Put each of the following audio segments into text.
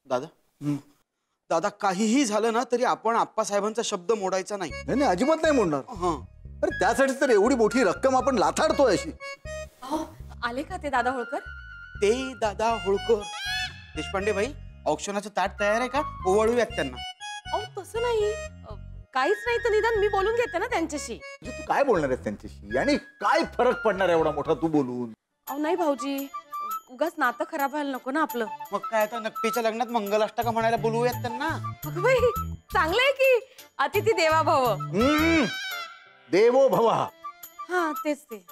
दादा दादा काहीही झालं ना तरी आपण आप्पासाहेबांचा शब्द मोडायचा नाही. नाही नाही अजिबात नाही मोडणार. अरे त्यासाठी तर एवढी मोठी रक्कम आपण लाथाडतोय अशी. आले का ते दादा होळकर? ते दादा होळकर. देशपांडे भाई औक्षणाचं ताट तयार आहे का? ओवाळूयात त्यांना. अहो तसं नाही, काहीच नाही तर निदान मी बोलून घेते ना त्यांच्याशी. तू काय बोलणार आहेस त्यांच्याशी आणि काय फरक पडणार एवढा मोठा तू बोलून? अहो नाही भाऊजी, उगाच नातं खराब व्हायला नको ना आपलं. मग काय आता नक्कीच्या लग्नात मंगलाष्टका म्हणायला बोलवूयात त्यांना. अगं बाई चांगलं आहे की अतिथी देवा भव. देवो भवा. हा तेच ते.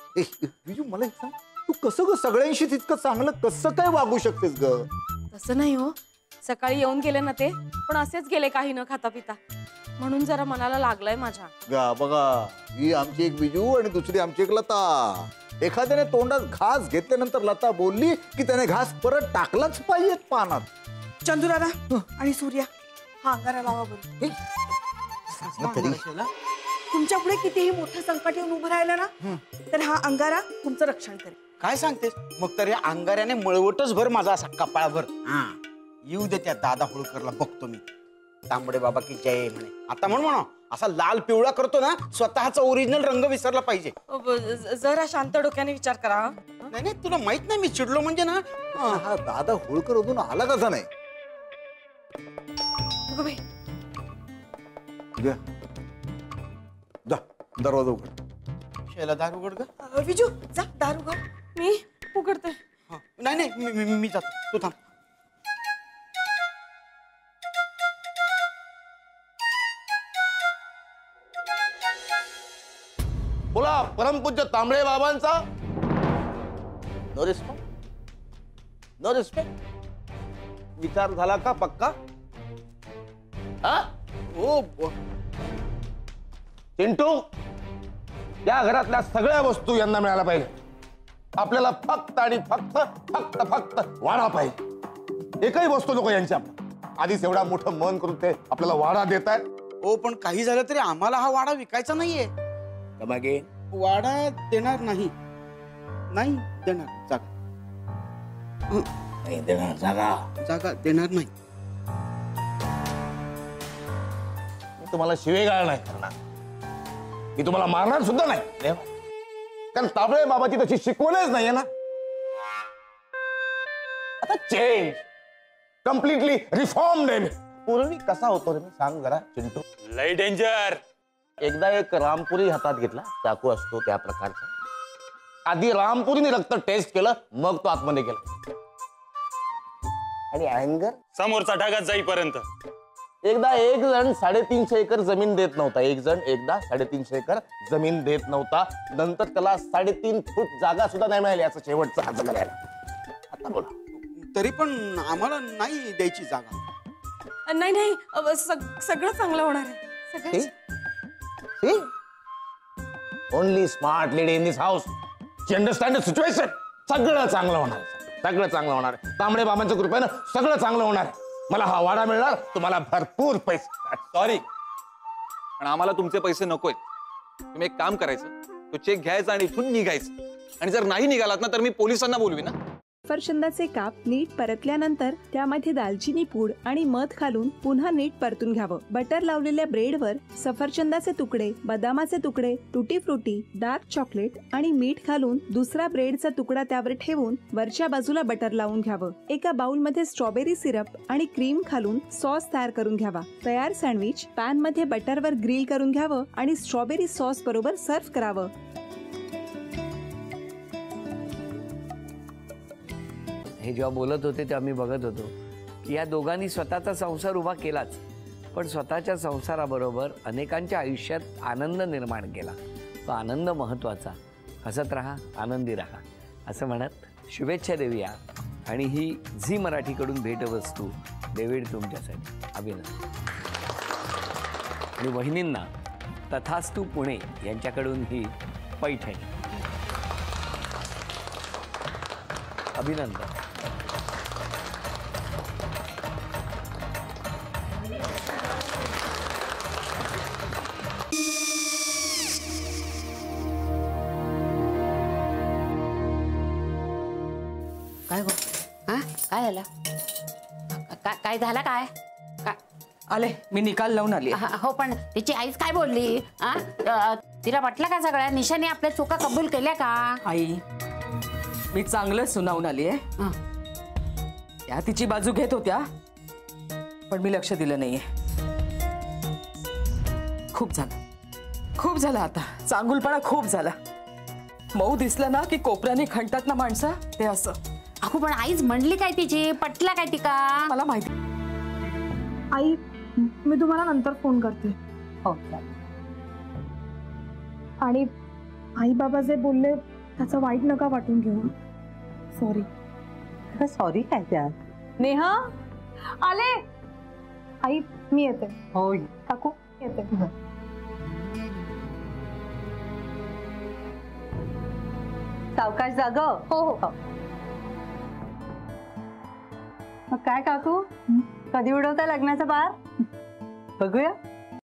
विजू मला एक सांग, तू कसं ग सगळ्यांशी तितकं चांगलं कसं काय वागू शकतेस ग? तसं नाही हो, सकाळी येऊन गेले ना ते, पण असेच गेले काही न खाता पिता, म्हणून जरा मनाला लागलंय माझ्या. गा बघा, ही आमची एक विजू आणि दुसरी आमची एक लता. एखाद्याने तोंडात घास घेतल्यानंतर लता बोलली की त्याने घास परत टाकलाच पाहिजे पानात. चंदुरादा आणि सूर्या हा अंगारा लावा बरं. तुमच्या पुढे कितीही मोठं संकट येऊन उभं राहिलं ना तर हा अंगारा तुमचं रक्षण करेल. काय सांगतेस? मग तर या अंगाऱ्याने मळवटच भर माझा असा कपाळभर. येऊ दे त्या दादा होळकरला, बघतो मी. तांबडे बाबा की जय म्हणे. आता म्हणा असा लाल पिवळा करतो ना, स्वतःचा ओरिजिनल रंग विसरला पाहिजे. जरा शांत डोक्याने विचार करा. नाही नाही तुला माहित नाही मी चिडलो म्हणजे ना. हा दादा होळकर अजून आला कसा नाही? दरवाजा उघड. शेला दार उघड ग. विजू जा दार उघड. मी उघडते. नाही नाही मी जातो, तू थांब. बोला परमपूज्य तांबळे बाबांचा. No respect, no respect. विचार झाला का पक्का? ओ चिंटू, या घरातल्या सगळ्या वस्तू यांना मिळायला पाहिजे. आपल्याला फक्त आणि फक्त फक्त फक्त वाडा पाहिजे. एकही वस्तू नको यांच्या. आधीच एवढा मोठं मन करून ते आपल्याला वाडा देत आहेत. ओ पण काही झालं तरी आम्हाला हा वाडा विकायचा नाहीये. मागे वाडा देणार नाही. नाही देणार जागा. नाही देणार जागा. जागा देणार नाही. तुम्हाला शिवेगाळ नाही करणार, मी तुम्हाला मारणार सुद्धा नाही. कारण तांबळे बाबाची तशी शिकवणच नाहीये ना. आता चेंज कम्प्लिटली रिफॉर्म्ड आहे मी. पूर्वी कसा होतो रे मी सांग जरा चिंटू? लय डेंजर. एकदा एक रामपुरी हातात घेतला, चाकू असतो त्या प्रकारचा. आधी रामपुरीने रक्त टेस्ट केलं, मग तो आतमध्ये गेला. आणि अँगर समोरचा ढगात जाईपर्यंत. एकदा एक जण 350 एकर जमीन देत नव्हता. एक जण एकदा 350 एकर जमीन देत नव्हता. नंतर त्याला 3.5 फूट जागा सुद्धा नाही मिळाली. असं शेवटचं आज करायला. आता बोला. तरी पण आम्हाला नाही द्यायची जागा. नाही नाही सगळं चांगलं होणार आहे. Only smart lady in this house. She understand the situation. सगळं चांगलं होणार. सगळं चांगलं होणार. तांबडे बाबांच्या कृपेनं सगळं चांगलं होणार. मला हा वाडा मिळणार, तुम्हाला भरपूर पैसे. सॉरी पण आम्हाला तुमचे पैसे नकोय. तुम्ही एक काम करायचं, तो चेक घ्यायचा आणि इथून निघायचं. आणि जर नाही निघालात ना तर मी पोलिसांना बोलवी ना. सफरचंदाचे काप नीट परतल्यानंतर त्यामध्ये दालचिनी पूड आणि मध घालून पुन्हा नीट परतून घ्यावं. बटर लावलेल्या ब्रेडवर सफरचंदाचे तुकडे, बदामाचे तुकडे, टुटी फ्रुटी, डार्क चॉकलेट आणि मीठ घालून दुसरा ब्रेडचा तुकडा त्यावर ठेवून वरच्या बाजूला बटर लावून घ्यावं. एका बाउलमध्ये स्ट्रॉबेरी सिरप आणि क्रीम घालून सॉस तयार करून घ्यावा. तयार सँडविच पॅन मध्ये बटरवर ग्रिल करून घ्यावं आणि स्ट्रॉबेरी सॉस बरोबर सर्व्ह करावं. हे जेव्हा बोलत होते तेव्हा मी बघत होतो की या दोघांनी स्वतःचा संसार उभा केलाच, पण स्वतःच्या संसाराबरोबर अनेकांच्या आयुष्यात आनंद निर्माण केला. तो आनंद महत्त्वाचा. हसत राहा, आनंदी राहा असं म्हणत शुभेच्छा देऊया. आणि ही झी मराठीकडून भेटवस्तू डेव्हिड तुमच्यासाठी. अभिनंदन. आणि वहिनींना तथास्तू पुणे यांच्याकडून ही पैठणी. अभिनंदन. काय हा काय झालं? काय झालं काय? आले मी निकाल लावून आली. हो पण तिची आईच काय बोलली? तिला वाटलं का सगळ्या निशाने आपल्या चुका कबूल केल्या का? आई मी चांगलं सुनावून आली आहे. त्या तिची बाजू घेत होत्या पण मी लक्ष दिलं नाहीये. खूप झालं आता. चांगुलपणा खूप झाला. मऊ दिसलं ना की कोपऱ्याने खणतात ना माणसं, ते असं. अहो पण आईच म्हणली काय तिची? पटला काय तिका? मला माहिती. आई मी तुम्हाला नंतर फोन करते. हो आणि आई बाबा जे बोलले त्याचं वाईट नका वाटून घेऊ. सॉरी. सॉरी काय त्या? नेहा आले. आई मी येते. हो काकू येते. सावकाश जाग. हो हो. मग काय काकू, कधी उडवता लग्नाचा बार? बघूया.